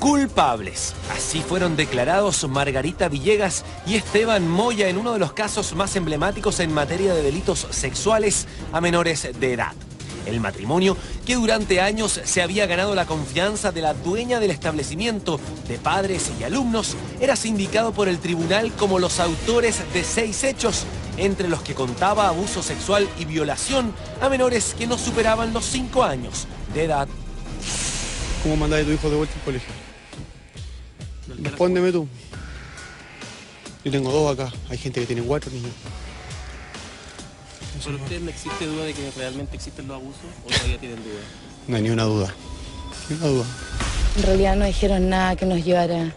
Culpables. Así fueron declarados Margarita Villegas y Esteban Moya en uno de los casos más emblemáticos en materia de delitos sexuales a menores de edad. El matrimonio, que durante años se había ganado la confianza de la dueña del establecimiento, de padres y alumnos, era sindicado por el tribunal como los autores de 6 hechos, entre los que contaba abuso sexual y violación a menores que no superaban los 5 años de edad. ¿Cómo mandáis a tu hijo de vuelta al colegio? Respóndeme tú. Yo tengo 2 acá, hay gente que tiene 4 niños. ¿Por usted no existe duda de que realmente existen los abusos o todavía tienen duda? No hay ni una duda. Ni una duda. En realidad no dijeron nada que nos llevara,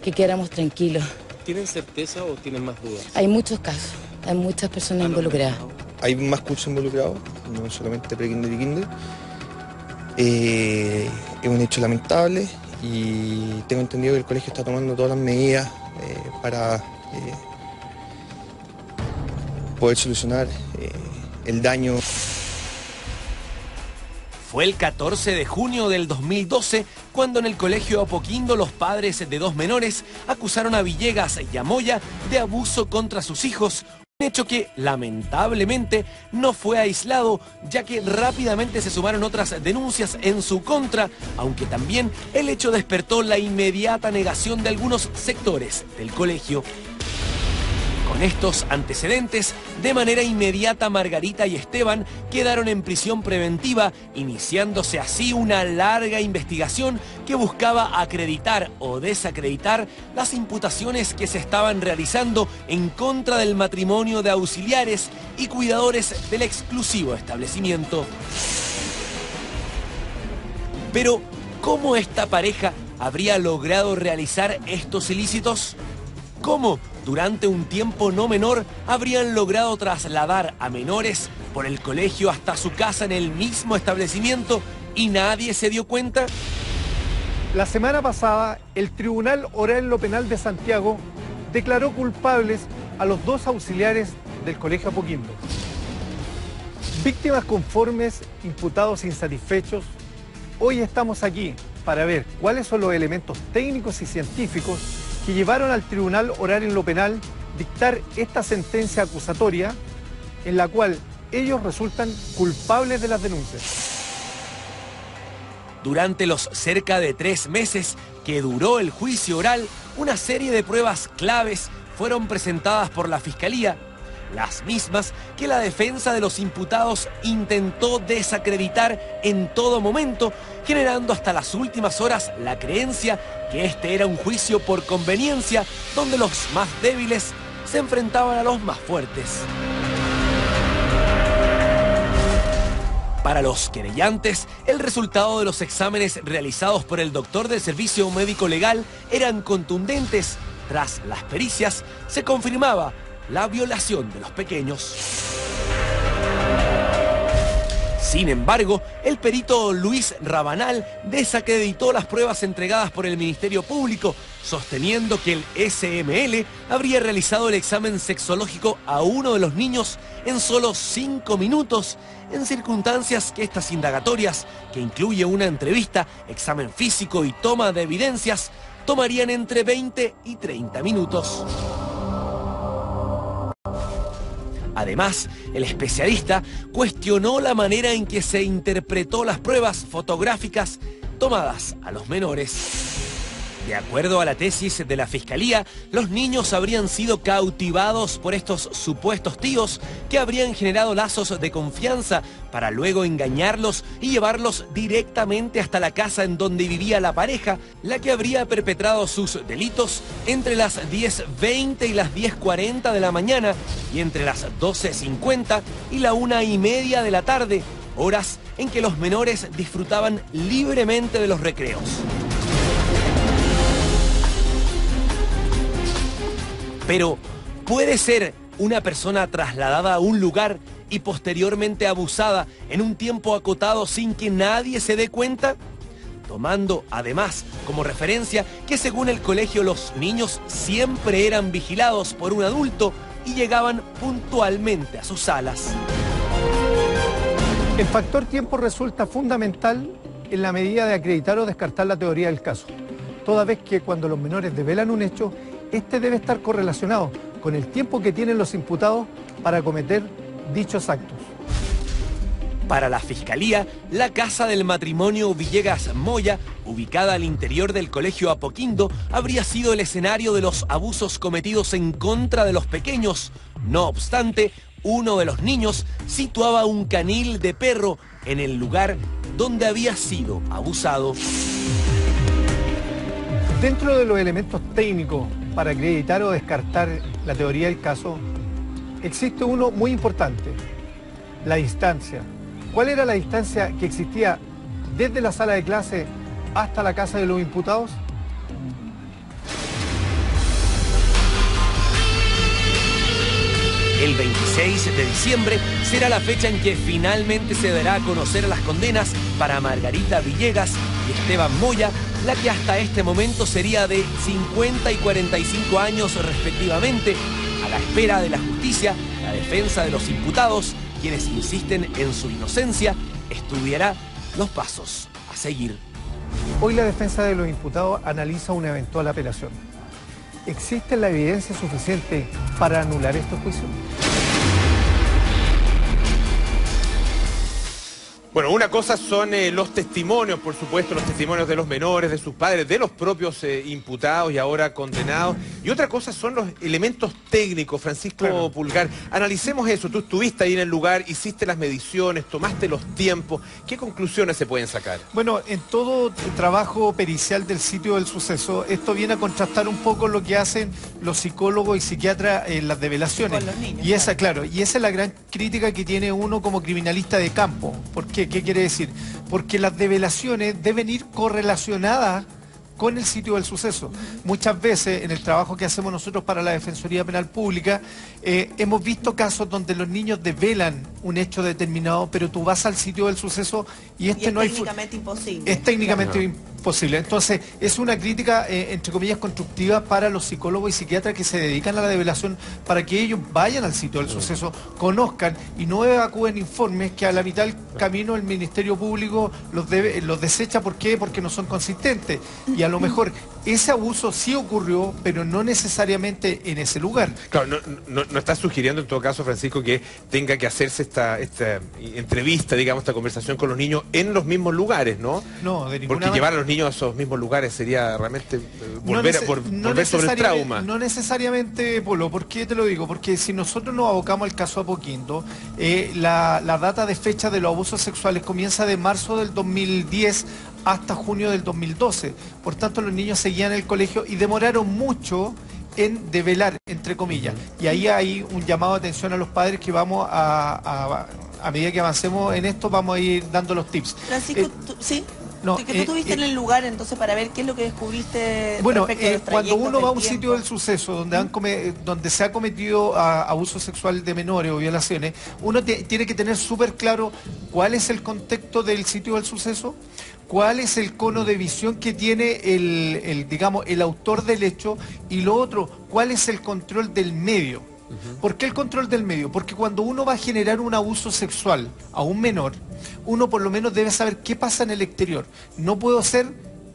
que quedáramos tranquilos. ¿Tienen certeza o tienen más dudas? Hay muchos casos, hay muchas personas involucradas. Hay más cursos involucrados, no solamente pre-kinder y kinder. Es un hecho lamentable y tengo entendido que el colegio está tomando todas las medidas para poder solucionar el daño. Fue el 14 de junio del 2012 cuando en el colegio Apoquindo los padres de 2 menores acusaron a Villegas y a Moya de abuso contra sus hijos. Un hecho que, lamentablemente, no fue aislado, ya que rápidamente se sumaron otras denuncias en su contra, aunque también el hecho despertó la inmediata negación de algunos sectores del colegio. Con estos antecedentes, de manera inmediata Margarita y Esteban quedaron en prisión preventiva, iniciándose así una larga investigación que buscaba acreditar o desacreditar las imputaciones que se estaban realizando en contra del matrimonio de auxiliares y cuidadores del exclusivo establecimiento. Pero, ¿cómo esta pareja habría logrado realizar estos ilícitos? ¿Cómo, durante un tiempo no menor, habrían logrado trasladar a menores por el colegio hasta su casa en el mismo establecimiento y nadie se dio cuenta? La semana pasada, el Tribunal Oral en lo Penal de Santiago declaró culpables a los 2 auxiliares del Colegio Apoquindo. Víctimas conformes, imputados insatisfechos, hoy estamos aquí para ver cuáles son los elementos técnicos y científicos que llevaron al Tribunal Oral en lo Penal dictar esta sentencia acusatoria en la cual ellos resultan culpables de las denuncias. Durante los cerca de 3 meses que duró el juicio oral, una serie de pruebas claves fueron presentadas por la Fiscalía, las mismas que la defensa de los imputados intentó desacreditar en todo momento, generando hasta las últimas horas la creencia que este era un juicio por conveniencia, donde los más débiles se enfrentaban a los más fuertes. Para los querellantes, el resultado de los exámenes realizados por el doctor del Servicio Médico Legal eran contundentes. Tras las pericias, se confirmaba la violación de los pequeños. Sin embargo, el perito Luis Rabanal desacreditó las pruebas entregadas por el Ministerio Público, sosteniendo que el SML habría realizado el examen sexológico a uno de los niños en solo 5 minutos, en circunstancias que estas indagatorias, que incluye una entrevista, examen físico y toma de evidencias, tomarían entre 20 y 30 minutos. Además, el especialista cuestionó la manera en que se interpretó las pruebas fotográficas tomadas a los menores. De acuerdo a la tesis de la Fiscalía, los niños habrían sido cautivados por estos supuestos tíos que habrían generado lazos de confianza para luego engañarlos y llevarlos directamente hasta la casa en donde vivía la pareja, la que habría perpetrado sus delitos entre las 10:20 y las 10:40 de la mañana y entre las 12:50 y la 1:30 de la tarde, horas en que los menores disfrutaban libremente de los recreos. Pero, ¿puede ser una persona trasladada a un lugar y posteriormente abusada en un tiempo acotado sin que nadie se dé cuenta? Tomando, además, como referencia que según el colegio los niños siempre eran vigilados por un adulto y llegaban puntualmente a sus salas. El factor tiempo resulta fundamental en la medida de acreditar o descartar la teoría del caso. toda vez que cuando los menores develan un hecho, este debe estar correlacionado con el tiempo que tienen los imputados para cometer dichos actos. Para la Fiscalía, la casa del matrimonio Villegas Moya, ubicada al interior del colegio Apoquindo, habría sido el escenario de los abusos cometidos en contra de los pequeños. No obstante, uno de los niños situaba un canil de perro en el lugar donde había sido abusado. Dentro de los elementos técnicos para acreditar o descartar la teoría del caso, existe uno muy importante: la distancia. ¿Cuál era la distancia que existía desde la sala de clase hasta la casa de los imputados? El 26 de diciembre será la fecha en que finalmente se dará a conocer las condenas para Margarita Villegas y Esteban Moya, la que hasta este momento sería de 50 y 45 años respectivamente. A la espera de la justicia, la defensa de los imputados, quienes insisten en su inocencia, estudiará los pasos a seguir. Hoy la defensa de los imputados analiza una eventual apelación. ¿Existe la evidencia suficiente para anular estos juicios? Bueno, una cosa son los testimonios, por supuesto, los testimonios de los menores, de sus padres, de los propios imputados y ahora condenados. Y otra cosa son los elementos técnicos, Francisco Claro. Pulgar. Analicemos eso. Tú estuviste ahí en el lugar, hiciste las mediciones, tomaste los tiempos. ¿Qué conclusiones se pueden sacar? Bueno, en todo el trabajo pericial del sitio del suceso, esto viene a contrastar un poco lo que hacen los psicólogos y psiquiatras en las develaciones. Con los niños, y esa es la gran crítica que tiene uno como criminalista de campo. ¿Por qué? ¿Qué quiere decir? Porque las develaciones deben ir correlacionadas con el sitio del suceso. Muchas veces en el trabajo que hacemos nosotros para la Defensoría Penal Pública, hemos visto casos donde los niños develan un hecho determinado, pero tú vas al sitio del suceso y es no hay... técnicamente imposible. Es técnicamente imposible. Entonces, es una crítica, entre comillas, constructiva para los psicólogos y psiquiatras que se dedican a la develación, para que ellos vayan al sitio del suceso, conozcan y no evacúen informes que a la mitad del camino el Ministerio Público los desecha. ¿Por qué? Porque no son consistentes. Y a lo mejor ese abuso sí ocurrió, pero no necesariamente en ese lugar. Claro, no estás sugiriendo en todo caso, Francisco, que tenga que hacerse esta entrevista, digamos, esta conversación con los niños en los mismos lugares, ¿no? No, de ninguna Porque llevar a los niños a esos mismos lugares sería realmente volver sobre el trauma. No necesariamente, Polo. ¿Por qué te lo digo? Porque si nosotros nos abocamos al caso Apoquindo, la data de fecha de los abusos sexuales comienza de marzo del 2010 hasta junio del 2012. Por tanto, los niños seguían en el colegio y demoraron mucho en develar, entre comillas. Y ahí hay un llamado de atención a los padres que vamos a medida que avancemos en esto, vamos a ir dando los tips. Francisco, ¿sí? No, que tú estuviste en el lugar, entonces, para ver qué es lo que descubriste. Bueno, respecto a los cuando trayectos uno va a del un sitio tiempo. del suceso donde se ha cometido abuso sexual de menores o violaciones, uno tiene que tener súper claro cuál es el contexto del sitio del suceso, cuál es el cono de visión que tiene el autor del hecho, y lo otro, cuál es el control del medio. ¿Por qué el control del medio? Porque cuando uno va a generar un abuso sexual a un menor, uno por lo menos debe saber qué pasa en el exterior. No puedo ser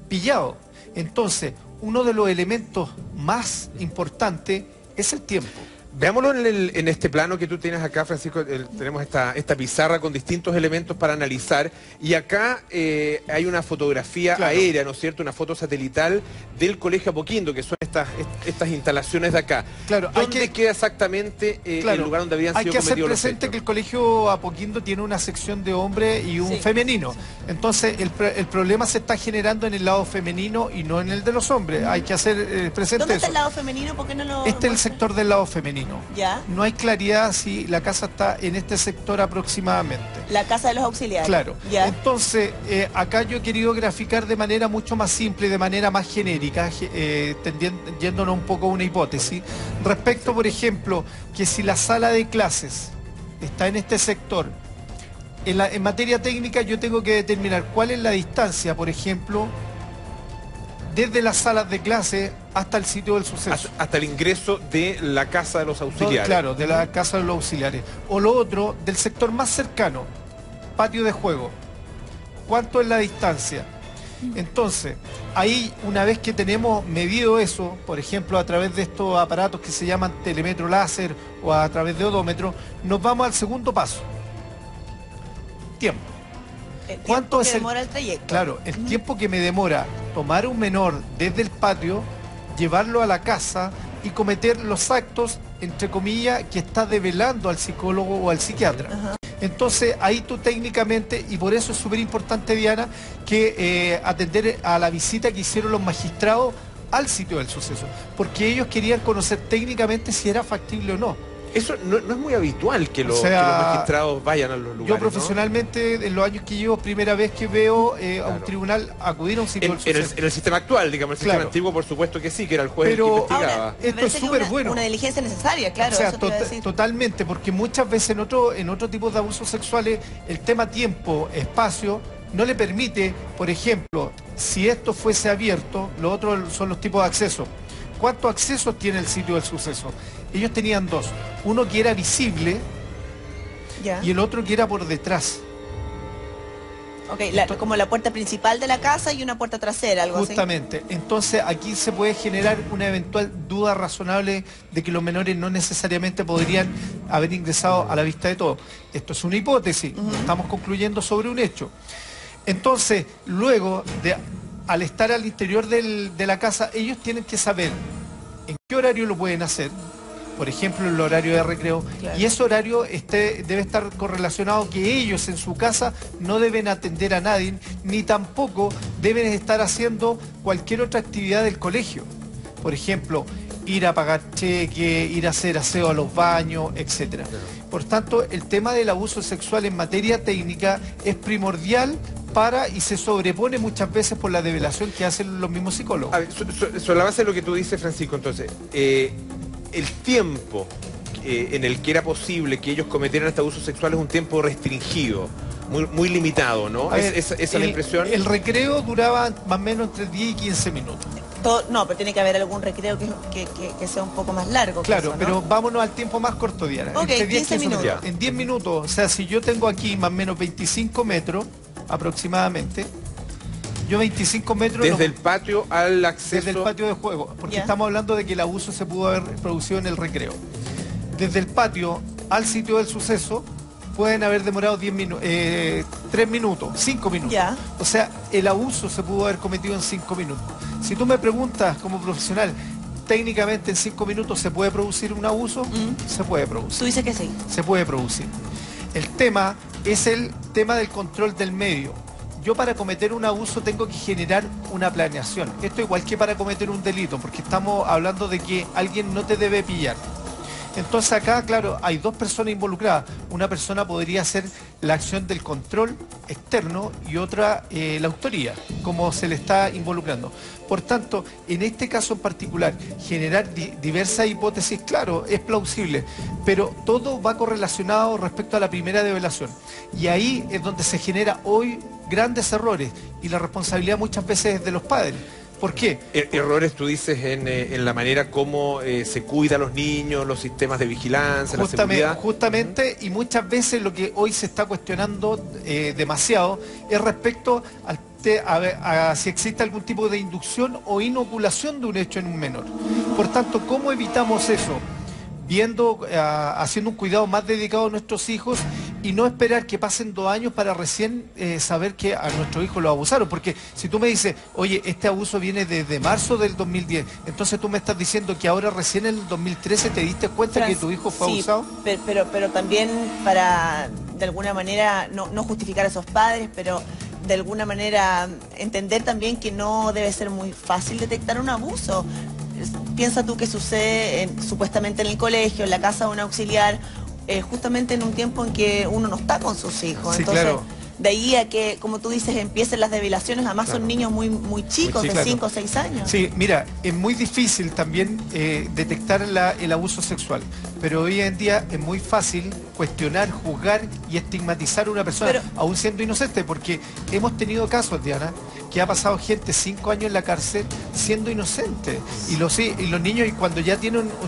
pillado. Entonces, uno de los elementos más importantes es el tiempo. Veámoslo en este plano que tú tienes acá, Francisco. Tenemos esta pizarra con distintos elementos para analizar, y acá hay una fotografía aérea, ¿no es cierto? Una foto satelital del Colegio Apoquindo, que son estas instalaciones de acá. Claro, ¿Dónde queda exactamente el lugar donde habrían sido cometidos los hechos? Hay que hacer presente que el Colegio Apoquindo tiene una sección de hombre y un femenino. Entonces, el problema se está generando en el lado femenino y no en el de los hombres. Hay que hacer presente ¿Dónde está eso. el lado femenino? ¿Por qué no lo...? Este es el sector del lado femenino. ¿Ya? No hay claridad si la casa está en este sector aproximadamente. La casa de los auxiliares. Claro. ¿Ya? Entonces, acá yo he querido graficar de manera mucho más simple, de manera más genérica, yéndonos un poco a una hipótesis, respecto, por ejemplo, que si la sala de clases está en este sector, en materia técnica yo tengo que determinar cuál es la distancia, por ejemplo, desde las salas de clase hasta el sitio del suceso. Hasta el ingreso de la casa de los auxiliares. Claro, de la casa de los auxiliares. O lo otro, del sector más cercano, patio de juego. ¿Cuánto es la distancia? Entonces, ahí una vez que tenemos medido eso, por ejemplo, a través de estos aparatos que se llaman telemetro láser o a través de odómetro, nos vamos al segundo paso. Tiempo. ¿Cuánto es demora el trayecto? Claro, el tiempo que me demora tomar un menor desde el patio, llevarlo a la casa y cometer los actos, entre comillas, que está develando al psicólogo o al psiquiatra. Ajá. Entonces, ahí tú técnicamente, y por eso es súper importante, Diana, que atender a la visita que hicieron los magistrados al sitio del suceso, porque ellos querían conocer técnicamente si era factible o no. Eso no es muy habitual que, O que los sea, magistrados vayan a los lugares, yo profesionalmente, en los años que llevo, primera vez que veo a un tribunal acudir a un sitio del suceso. En el sistema actual, digamos, el sistema antiguo, por supuesto que sí, que era el juez el que investigaba. Ahora, esto es súper bueno. Una diligencia necesaria, claro. O sea, eso te iba a decir. totalmente, porque muchas veces en otro tipo de abusos sexuales, el tema tiempo, espacio, no le permite, por ejemplo, si esto fuese abierto, lo otro son los tipos de acceso. ¿Cuántos accesos tiene el sitio del suceso? Ellos tenían dos, uno que era visible y el otro que era por detrás. Ok, como la puerta principal de la casa y una puerta trasera, algo Justamente. así. Entonces aquí se puede generar una eventual duda razonable de que los menores no necesariamente podrían haber ingresado a la vista de todos. Esto es una hipótesis, estamos concluyendo sobre un hecho. Entonces, luego, al estar al interior de la casa, ellos tienen que saber en qué horario lo pueden hacer. Por ejemplo, el horario de recreo, claro. Y ese horario debe estar correlacionado que ellos en su casa no deben atender a nadie, ni tampoco deben estar haciendo cualquier otra actividad del colegio. Por ejemplo, ir a pagar cheque, ir a hacer aseo a los baños, etc. Por tanto, el tema del abuso sexual en materia técnica es primordial y se sobrepone muchas veces por la develación que hacen los mismos psicólogos. A ver, sobre la base de lo que tú dices, Francisco, entonces, el tiempo en el que era posible que ellos cometieran este abuso sexual es un tiempo restringido, muy limitado, ¿no? ¿Esa es la impresión? El recreo duraba más o menos entre 10 y 15 minutos. No, pero tiene que haber algún recreo que sea un poco más largo. Claro, eso, ¿no? pero vámonos al tiempo más corto, Diana. Ok, entre 10 15 minutos. En 10 minutos, o sea, si yo tengo aquí más o menos 25 metros aproximadamente, yo 25 metros... Desde el patio al acceso... Desde el patio de juego, porque estamos hablando de que el abuso se pudo haber producido en el recreo. Desde el patio al sitio del suceso pueden haber demorado 3 minutos, 5 minutos. Ya. O sea, el abuso se pudo haber cometido en 5 minutos. Si tú me preguntas como profesional, técnicamente en 5 minutos ¿se puede producir un abuso? Se puede producir. Tú dices que sí. Se puede producir. El tema es el tema del control del medio. Yo para cometer un abuso tengo que generar una planeación. Esto igual que para cometer un delito, porque estamos hablando de que alguien no te debe pillar. Entonces acá, claro, hay dos personas involucradas. Una persona podría hacer la acción del control externo y otra la autoría, como se le está involucrando. Por tanto, en este caso en particular, generar diversas hipótesis, claro, es plausible, pero todo va correlacionado respecto a la primera develación. Y ahí es donde se genera hoy grandes errores y la responsabilidad muchas veces es de los padres. ¿Por qué? Errores, tú dices, en la manera como se cuida a los niños, los sistemas de vigilancia, la seguridad. Justamente, y muchas veces lo que hoy se está cuestionando demasiado es respecto a si existe algún tipo de inducción o inoculación de un hecho en un menor. Por tanto, ¿cómo evitamos eso? Haciendo un cuidado más dedicado a nuestros hijos y no esperar que pasen 2 años para recién saber que a nuestro hijo lo abusaron. Porque si tú me dices, oye, este abuso viene desde marzo del 2010, entonces tú me estás diciendo que ahora recién en el 2013 te diste cuenta que tu hijo fue abusado. Pero también para, de alguna manera, no justificar a esos padres, pero de alguna manera entender también que no debe ser muy fácil detectar un abuso. Piensa tú que sucede supuestamente en el colegio, en la casa de un auxiliar, justamente en un tiempo en que uno no está con sus hijos. Sí, entonces, claro. De ahí a que, como tú dices, empiecen las develaciones, además son niños muy chicos, de 5 o 6 años. Sí, mira, es muy difícil también detectar el abuso sexual. pero hoy en día es muy fácil cuestionar, juzgar y estigmatizar a una persona, Pero- aún siendo inocente, porque hemos tenido casos, Diana, que ha pasado gente 5 años en la cárcel siendo inocente. Y los niños, y cuando ya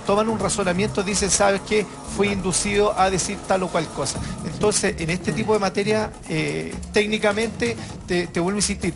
toman un razonamiento, dicen, ¿sabes qué? Fui inducido a decir tal o cual cosa. Entonces, en este tipo de materia, técnicamente, te vuelvo a insistir,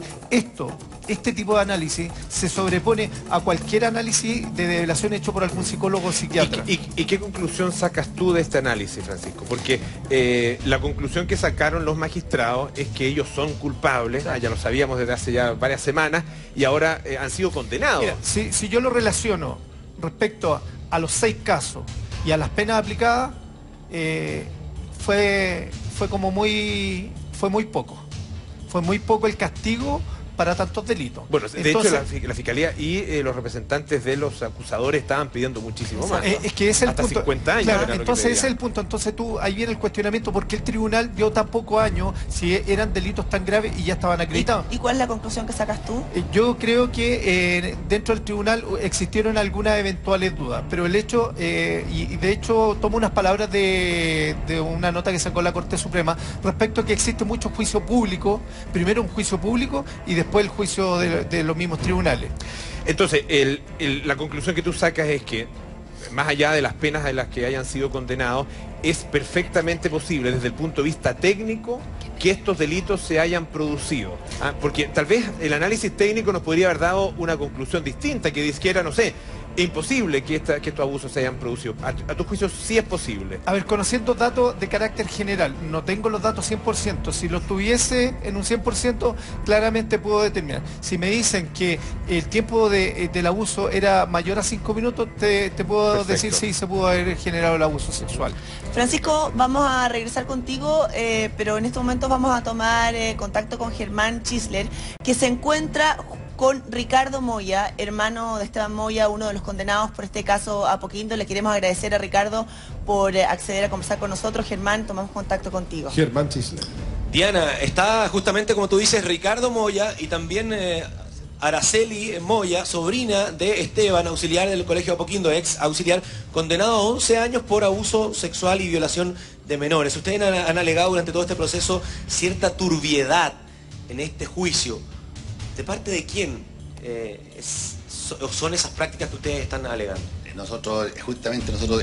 este tipo de análisis se sobrepone a cualquier análisis de develación hecho por algún psicólogo o psiquiatra. ¿Y qué conclusión sacas tú de este análisis, Francisco? Porque la conclusión que sacaron los magistrados es que ellos son culpables, ya lo sabíamos desde hace ya varias semanas, y ahora han sido condenados. Mira, si yo lo relaciono respecto a los 6 casos y a las penas aplicadas, fue muy poco. Fue muy poco el castigo para tantos delitos. Bueno, de hecho la Fiscalía y los representantes de los acusadores estaban pidiendo muchísimo más, ¿no? Es que es el hasta punto. 50 años. Claro, era lo que entonces ese pedían. es el punto. Entonces ahí viene el cuestionamiento, ¿por qué el tribunal dio tan pocos años si eran delitos tan graves y ya estaban acreditados? ¿Y cuál es la conclusión que sacas tú? Yo creo que dentro del tribunal existieron algunas eventuales dudas, pero el hecho, y de hecho tomo unas palabras de una nota que sacó la Corte Suprema respecto a que existe mucho juicio público, primero un juicio público y después el juicio de los mismos tribunales. Entonces, la conclusión que tú sacas es que, más allá de las penas de las que hayan sido condenados, es perfectamente posible desde el punto de vista técnico que estos delitos se hayan producido. Porque tal vez el análisis técnico nos podría haber dado una conclusión distinta, que dijera, no sé, es imposible que estos abusos se hayan producido. A tu juicio sí es posible. A ver, conociendo datos de carácter general, no tengo los datos 100%, si los tuviese en un 100%, claramente puedo determinar. Si me dicen que el tiempo del abuso era mayor a 5 minutos, te puedo Perfecto. decir si se pudo haber generado el abuso sexual. Francisco, vamos a regresar contigo, pero en estos momentos vamos a tomar contacto con Germán Chisler, que se encuentra con Ricardo Moya, hermano de Esteban Moya, uno de los condenados por este caso Apoquindo. Le queremos agradecer a Ricardo por acceder a conversar con nosotros. Germán, tomamos contacto contigo. Germán Chisler. Diana, está justamente como tú dices Ricardo Moya y también Araceli Moya, sobrina de Esteban, auxiliar del Colegio Apoquindo, ex auxiliar, condenado a 11 años por abuso sexual y violación de menores. Ustedes han alegado durante todo este proceso cierta turbiedad en este juicio. ¿De parte de quién son esas prácticas que ustedes están alegando? Nosotros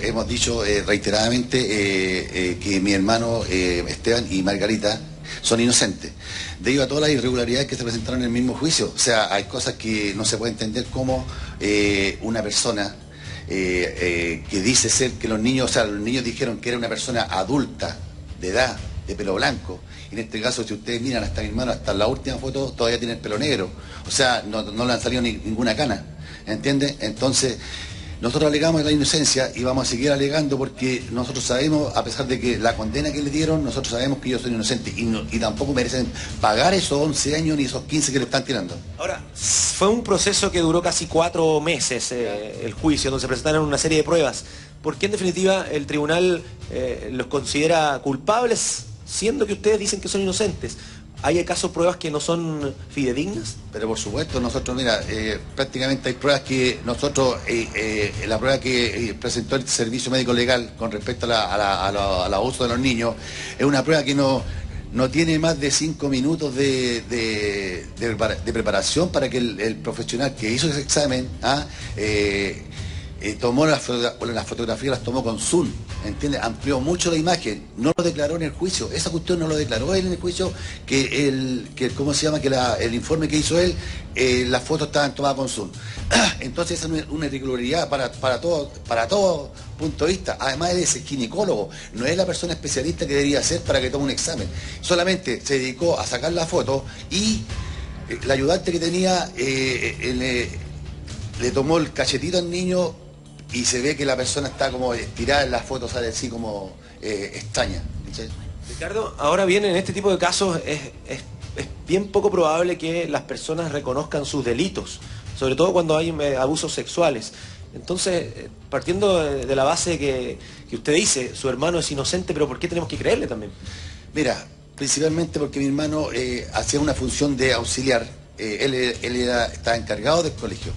hemos dicho reiteradamente que mi hermano Esteban y Margarita son inocentes, debido a todas las irregularidades que se presentaron en el mismo juicio. O sea, hay cosas que no se puede entender como una persona que dice ser que los niños dijeron que era una persona adulta, de edad, de pelo blanco. En este caso, si ustedes miran hasta mi hermano, hasta la última foto, todavía tiene el pelo negro. O sea, no le han salido ninguna cana, ¿entiendes? Entonces, nosotros alegamos la inocencia y vamos a seguir alegando porque nosotros sabemos, a pesar de que la condena que le dieron, nosotros sabemos que ellos son inocentes y tampoco merecen pagar esos 11 años ni esos 15 que le están tirando. Ahora, fue un proceso que duró casi 4 meses, el juicio, donde se presentaron una serie de pruebas. ¿Por qué en definitiva el tribunal los considera culpables, siendo que ustedes dicen que son inocentes? ¿Hay acaso pruebas que no son fidedignas? Pero por supuesto, nosotros, mira, prácticamente hay pruebas que nosotros, la prueba que presentó el Servicio Médico Legal con respecto al abuso de los niños, es una prueba que no tiene más de 5 minutos de preparación para que el profesional que hizo ese examen tomó las fotografías, las tomó con zoom, ¿entiendes? Amplió mucho la imagen, no lo declaró en el juicio, esa cuestión no lo declaró él en el juicio, que el informe que hizo él, las fotos estaban tomadas con zoom. Entonces esa es una irregularidad para todo punto de vista. Además él es el ginecólogo, no es la persona especialista que debería ser para que tome un examen. Solamente se dedicó a sacar la foto y la ayudante que tenía le tomó el cachetito al niño y se ve que la persona está como estirada en las fotos, sale así como extraña. ¿Sí? Ricardo, ahora bien, en este tipo de casos es bien poco probable que las personas reconozcan sus delitos, sobre todo cuando hay abusos sexuales. Entonces, partiendo de la base que usted dice, su hermano es inocente, pero ¿por qué tenemos que creerle también? Mira, principalmente porque mi hermano hacía una función de auxiliar, él estaba encargado del colegio.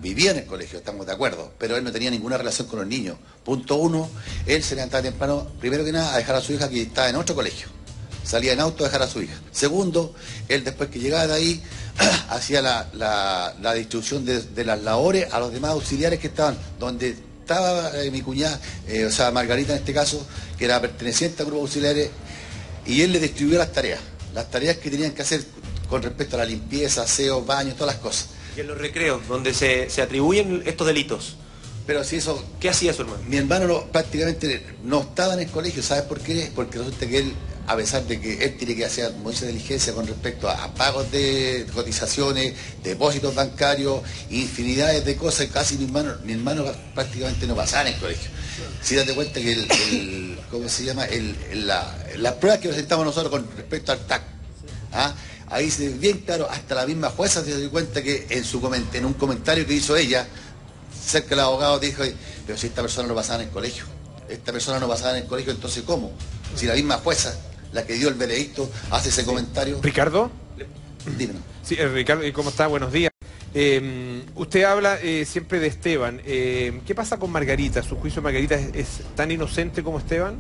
vivía en el colegio, estamos de acuerdo, pero él no tenía ninguna relación con los niños. Punto uno, él se levantaba temprano, primero que nada, a dejar a su hija que estaba en otro colegio. Salía en auto a dejar a su hija. Segundo, él después que llegaba de ahí, hacía la distribución de las labores a los demás auxiliares que estaban, donde estaba mi cuñada, o sea, Margarita en este caso, que era perteneciente al grupo de auxiliares, y él le distribuyó las tareas que tenían que hacer con respecto a la limpieza, aseo, baños, todas las cosas. Y en los recreos, donde se atribuyen estos delitos. Pero si eso... ¿Qué hacía su hermano? Mi hermano prácticamente no estaba en el colegio, ¿sabes por qué? Porque resulta que él, a pesar de que él tiene que hacer mucha diligencia con respecto a pagos de cotizaciones, depósitos bancarios, infinidades de cosas, casi mi hermano prácticamente no pasaba en el colegio. Si date cuenta que ¿cómo se llama? Las pruebas que presentamos nosotros con respecto al TAC, ¿ah? Ahí se ve bien claro, hasta la misma jueza se dio cuenta que en un comentario que hizo ella, cerca del abogado dijo, pero si esta persona no pasaba en el colegio, entonces ¿cómo? Si la misma jueza, la que dio el veredicto, hace ese comentario. ¿Ricardo? Dime. Sí, Ricardo, ¿cómo está? Buenos días. Usted habla siempre de Esteban. ¿Qué pasa con Margarita? ¿Su juicio de Margarita es tan inocente como Esteban?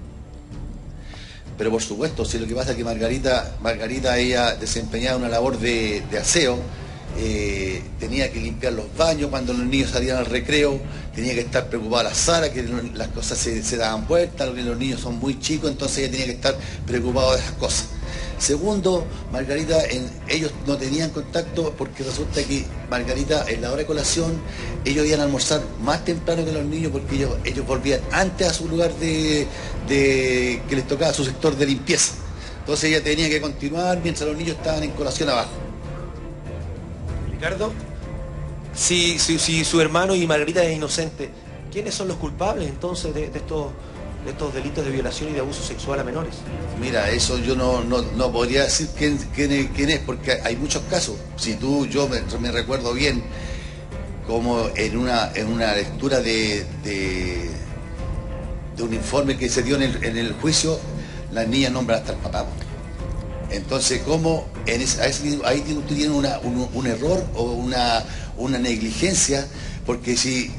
Pero por supuesto, si lo que pasa es que Margarita ella desempeñaba una labor de aseo, tenía que limpiar los baños cuando los niños salían al recreo, tenía que estar preocupada la Sara, que las cosas se daban vueltas, los niños son muy chicos, entonces ella tenía que estar preocupada de esas cosas. Segundo, Margarita, ellos no tenían contacto porque resulta que Margarita en la hora de colación, ellos iban a almorzar más temprano que los niños porque ellos volvían antes a su lugar que les tocaba, su sector de limpieza. Entonces ella tenía que continuar mientras los niños estaban en colación abajo. Ricardo, si su hermano y Margarita es inocente, ¿quiénes son los culpables entonces de estos delitos de violación y de abuso sexual a menores? Mira, eso yo no podría decir quién es, porque hay muchos casos. Si yo me recuerdo bien, como en una lectura de un informe que se dio en el juicio, las niñas nombran hasta el papá. Entonces, ¿cómo ahí tú tienes un error o una negligencia? Porque si,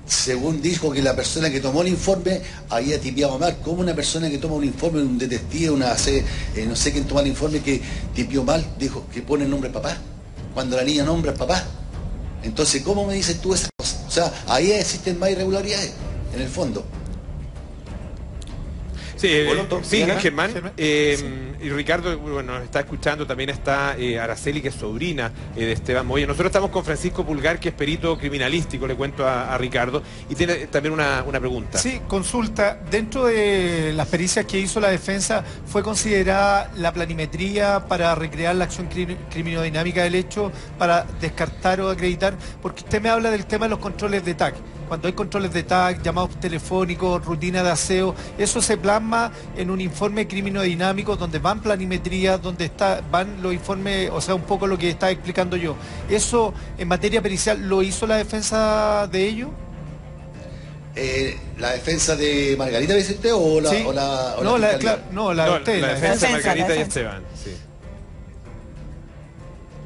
según dijo que la persona que tomó el informe había tipiado mal, ¿cómo una persona que toma un informe, un detective, no sé quién toma el informe, que tipió mal, dijo que pone el nombre de papá, cuando la niña nombra al papá? Entonces, ¿cómo me dices tú esas cosas? O sea, ahí existen más irregularidades, en el fondo. Sí, Germán. Y Ricardo, bueno, nos está escuchando, también está Araceli, que es sobrina de Esteban Moya. Nosotros estamos con Francisco Pulgar, que es perito criminalístico, le cuento a Ricardo, y tiene también una pregunta. Sí, consulta. Dentro de las pericias que hizo la defensa, ¿fue considerada la planimetría para recrear la acción criminodinámica del hecho, para descartar o acreditar? Porque usted me habla del tema de los controles de TAC. Cuando hay controles de TAC, llamados telefónicos, rutina de aseo, eso se plasma en un informe criminodinámico donde van planimetrías, donde van los informes, o sea, un poco lo que estaba explicando yo. ¿Eso en materia pericial lo hizo la defensa de ello? ¿La defensa de Margarita, dice usted, o la, ¿sí? o la, o no, la, la de usted. La defensa de Margarita y Esteban. Sí.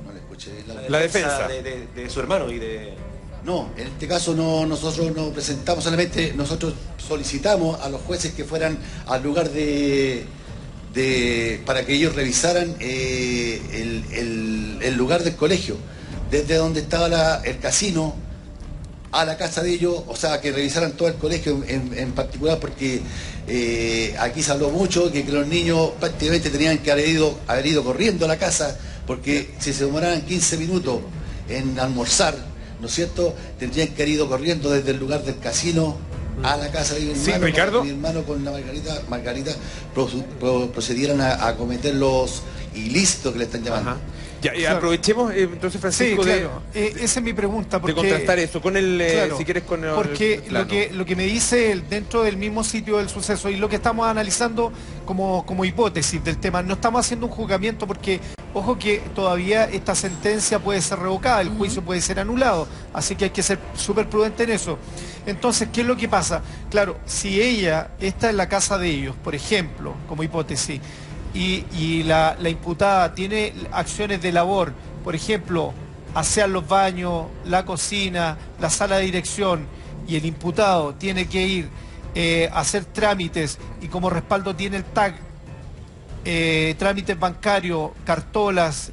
No le escuché. La defensa de su hermano y de... No, en este caso nosotros no presentamos, solamente nosotros solicitamos a los jueces que fueran al lugar para que ellos revisaran el lugar del colegio, desde donde estaba el casino a la casa de ellos, o sea, que revisaran todo el colegio en particular, porque aquí se habló mucho que los niños prácticamente tenían que haber ido corriendo a la casa, porque si se demoraban 15 minutos en almorzar, ¿no es cierto?, tendrían que haber ido corriendo desde el lugar del casino a la casa de mi hermano. Sí, Ricardo. Mi hermano con la Margarita procedieran a cometer los ilícitos que le están llamando. Ajá. Ya, claro. Aprovechemos entonces, Francisco, sí, claro. Esa es mi pregunta. Porque, de contrastar eso con claro, si quieres con el... Porque lo que me dice dentro del mismo sitio del suceso y lo que estamos analizando como hipótesis del tema, no estamos haciendo un juzgamiento porque, ojo que todavía esta sentencia puede ser revocada, el juicio puede ser anulado, así que hay que ser súper prudente en eso. Entonces, ¿qué es lo que pasa? Claro, si ella está en la casa de ellos, por ejemplo, como hipótesis, y la imputada tiene acciones de labor, por ejemplo, asear los baños, la cocina, la sala de dirección, y el imputado tiene que ir a hacer trámites y como respaldo tiene el TAC, trámites bancarios, cartolas,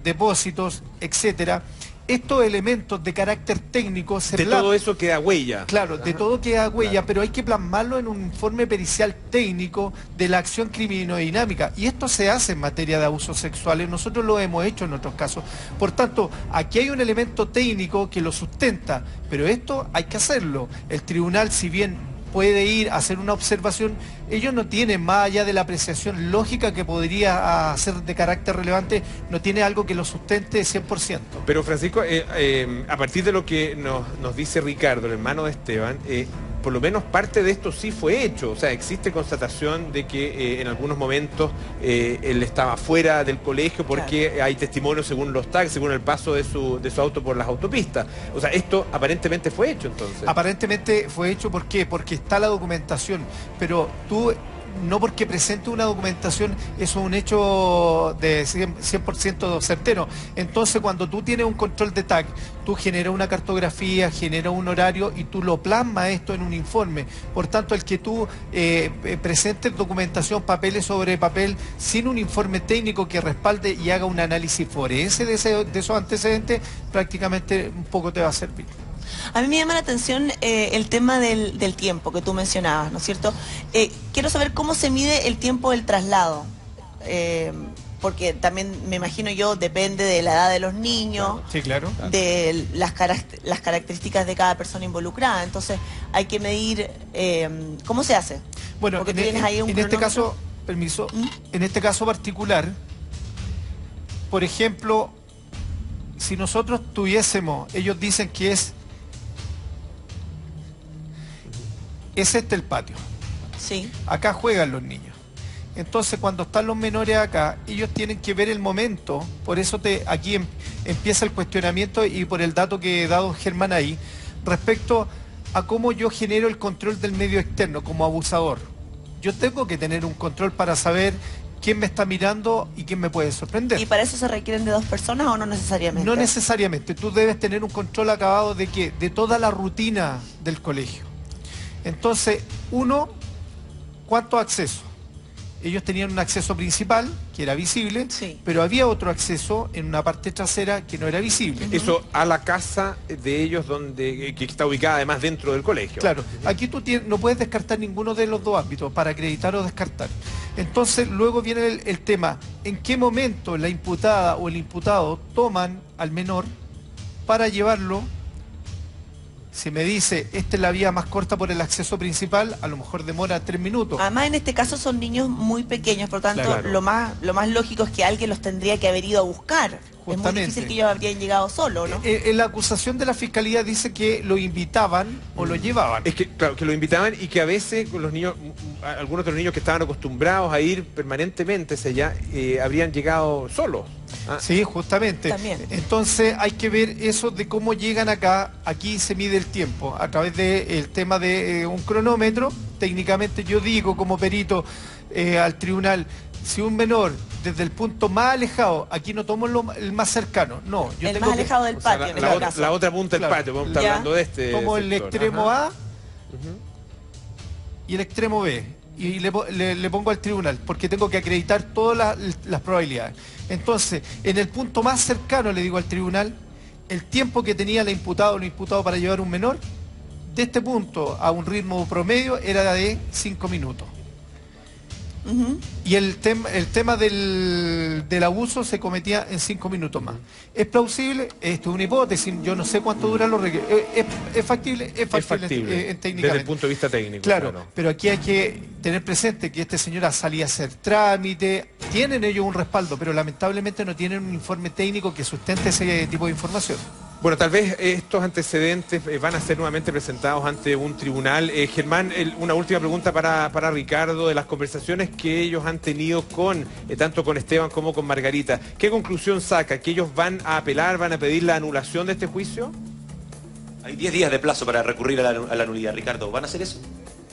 depósitos, etcétera. Estos elementos de carácter técnico se plasman. Todo eso queda huella. Claro, de todo queda huella, pero hay que plasmarlo en un informe pericial técnico de la acción criminodinámica. Y esto se hace en materia de abusos sexuales, nosotros lo hemos hecho en otros casos. Por tanto, aquí hay un elemento técnico que lo sustenta, pero esto hay que hacerlo. El tribunal, si bien puede ir a hacer una observación, ellos no tienen, más allá de la apreciación lógica que podría ser de carácter relevante, no tiene algo que lo sustente 100%. Pero Francisco, a partir de lo que nos dice Ricardo, el hermano de Esteban, por lo menos parte de esto sí fue hecho. O sea, existe constatación de que en algunos momentos él estaba fuera del colegio porque claro, hay testimonios según los tags, según el paso de su auto por las autopistas. O sea, esto aparentemente fue hecho entonces. Aparentemente fue hecho, ¿por qué? Porque está la documentación, pero tú... No porque presente una documentación, eso es un hecho de 100% certero. Entonces, cuando tú tienes un control de TAC, tú generas una cartografía, generas un horario y tú lo plasmas esto en un informe. Por tanto, el que tú presentes documentación, papeles sobre papel, sin un informe técnico que respalde y haga un análisis forense de esos antecedentes, prácticamente un poco te va a servir. A mí me llama la atención el tema del tiempo que tú mencionabas, ¿no es cierto? Quiero saber cómo se mide el tiempo del traslado, porque también me imagino yo depende de la edad de los niños, sí, claro, de las características de cada persona involucrada, entonces hay que medir cómo se hace. Bueno, en este caso, permiso, en este caso particular, por ejemplo, si nosotros tuviésemos, ellos dicen que es este el patio. Sí. Acá juegan los niños. Entonces, cuando están los menores acá, ellos tienen que ver el momento. Por eso aquí empieza el cuestionamiento y por el dato que he dado Germán ahí, respecto a cómo yo genero el control del medio externo como abusador. Yo tengo que tener un control para saber quién me está mirando y quién me puede sorprender. ¿Y para eso se requieren de dos personas o no necesariamente? No necesariamente. Tú debes tener un control acabado de ¿qué? De toda la rutina del colegio. Entonces, uno, ¿cuántos accesos? Ellos tenían un acceso principal, que era visible, sí, pero había otro acceso en una parte trasera que no era visible. Eso a la casa de ellos, que está ubicada además dentro del colegio. Claro, aquí tú no puedes descartar ninguno de los dos ámbitos para acreditar o descartar. Entonces, luego viene el tema, ¿en qué momento la imputada o el imputado toman al menor para llevarlo? Si me dice, esta es la vía más corta por el acceso principal, a lo mejor demora 3 minutos. Además, en este caso son niños muy pequeños, por lo tanto, claro, lo más lógico es que alguien los tendría que haber ido a buscar. Justamente. Es muy difícil que ellos habrían llegado solos, ¿no? En la acusación de la Fiscalía dice que lo invitaban o lo llevaban. Es que, claro, que lo invitaban y que a veces con los niños, algunos de los niños que estaban acostumbrados a ir permanentemente hacia allá, habrían llegado solos. Sí, justamente. También. Entonces hay que ver eso de cómo llegan acá. Aquí se mide el tiempo a través del tema de un cronómetro. Técnicamente yo digo como perito al tribunal, si un menor desde el punto más alejado, aquí no tomo el más cercano, no. Yo el tengo más alejado del patio, la otra punta del patio, vamos a estar hablando de este tomo sector. El extremo A y el extremo B. Y le pongo al tribunal, porque tengo que acreditar todas las probabilidades. Entonces, en el punto más cercano le digo al tribunal, el tiempo que tenía la imputada o el imputado para llevar un menor, de este punto a un ritmo promedio era de 5 minutos. Y el tema del abuso se cometía en 5 minutos más. ¿Es plausible? Esto es una hipótesis, yo no sé cuánto duran los requisitos. ¿Es factible? Es factible técnicamente. Desde el punto de vista técnico. Claro, pero aquí hay que tener presente que este señor salía a hacer trámite, tienen ellos un respaldo, pero lamentablemente no tienen un informe técnico que sustente ese tipo de información. Bueno, tal vez estos antecedentes van a ser nuevamente presentados ante un tribunal. Germán, una última pregunta para Ricardo, de las conversaciones que ellos han tenido tanto con Esteban como con Margarita. ¿Qué conclusión saca? ¿Que ellos van a apelar, van a pedir la anulación de este juicio? Hay 10 días de plazo para recurrir a la nulidad, Ricardo. ¿Van a hacer eso?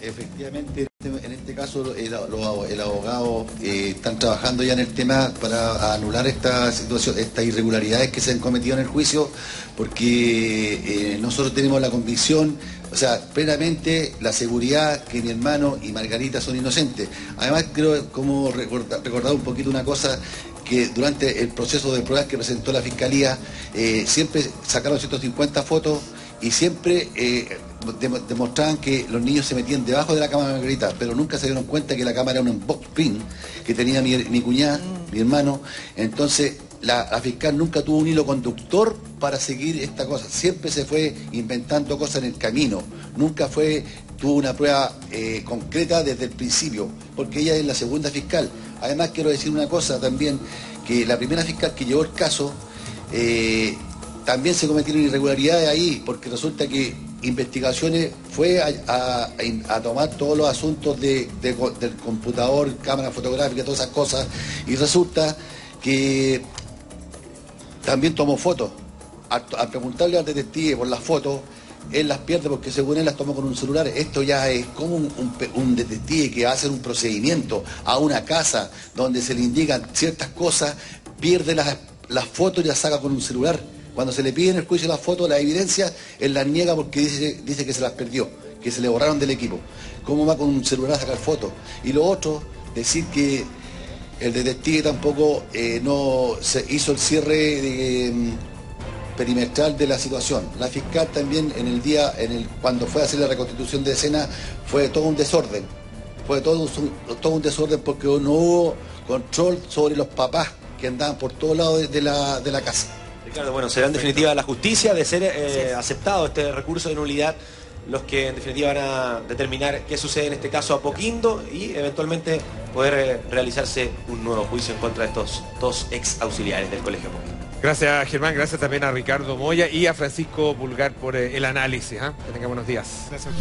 Efectivamente, en este este caso el abogado están trabajando ya en el tema para anular esta situación, estas irregularidades que se han cometido en el juicio, porque nosotros tenemos la convicción, o sea, plenamente la seguridad que mi hermano y Margarita son inocentes. Además, creo, como recordar un poquito una cosa, que durante el proceso de pruebas que presentó la Fiscalía, siempre sacaron 150 fotos y siempre demostraban que los niños se metían debajo de la cama de Margarita, pero nunca se dieron cuenta que la cama era un box spring que tenía mi cuñada, mi hermano. Entonces la fiscal nunca tuvo un hilo conductor para seguir esta cosa, siempre se fue inventando cosas en el camino, nunca tuvo una prueba concreta desde el principio, porque ella es la segunda fiscal. Además, quiero decir una cosa también, que la primera fiscal que llevó el caso, también se cometieron irregularidades ahí, porque resulta que Investigaciones fue a tomar todos los asuntos del computador, cámara fotográfica, todas esas cosas, y resulta que también tomó fotos. Al preguntarle al detective por las fotos, él las pierde porque según él las tomó con un celular. Esto ya es como un detective que va a hacer un procedimiento a una casa donde se le indican ciertas cosas, pierde las fotos y las saca con un celular. Cuando se le pide en el juicio las fotos, las evidencias, él las niega porque dice que se las perdió, que se le borraron del equipo. ¿Cómo va con un celular a sacar fotos? Y lo otro, decir que el detective tampoco no se hizo el cierre perimetral de la situación. La fiscal también cuando fue a hacer la reconstitución de escena fue todo un desorden. Fue todo un desorden porque no hubo control sobre los papás que andaban por todos lados de la casa. Ricardo, bueno, será en definitiva la justicia de ser aceptado este recurso de nulidad los que en definitiva van a determinar qué sucede en este caso a Apoquindo y eventualmente poder realizarse un nuevo juicio en contra de estos dos ex auxiliares del Colegio Apoquindo. Gracias, Germán. Gracias también a Ricardo Moya y a Francisco Pulgar por el análisis. Que tengan buenos días. Gracias.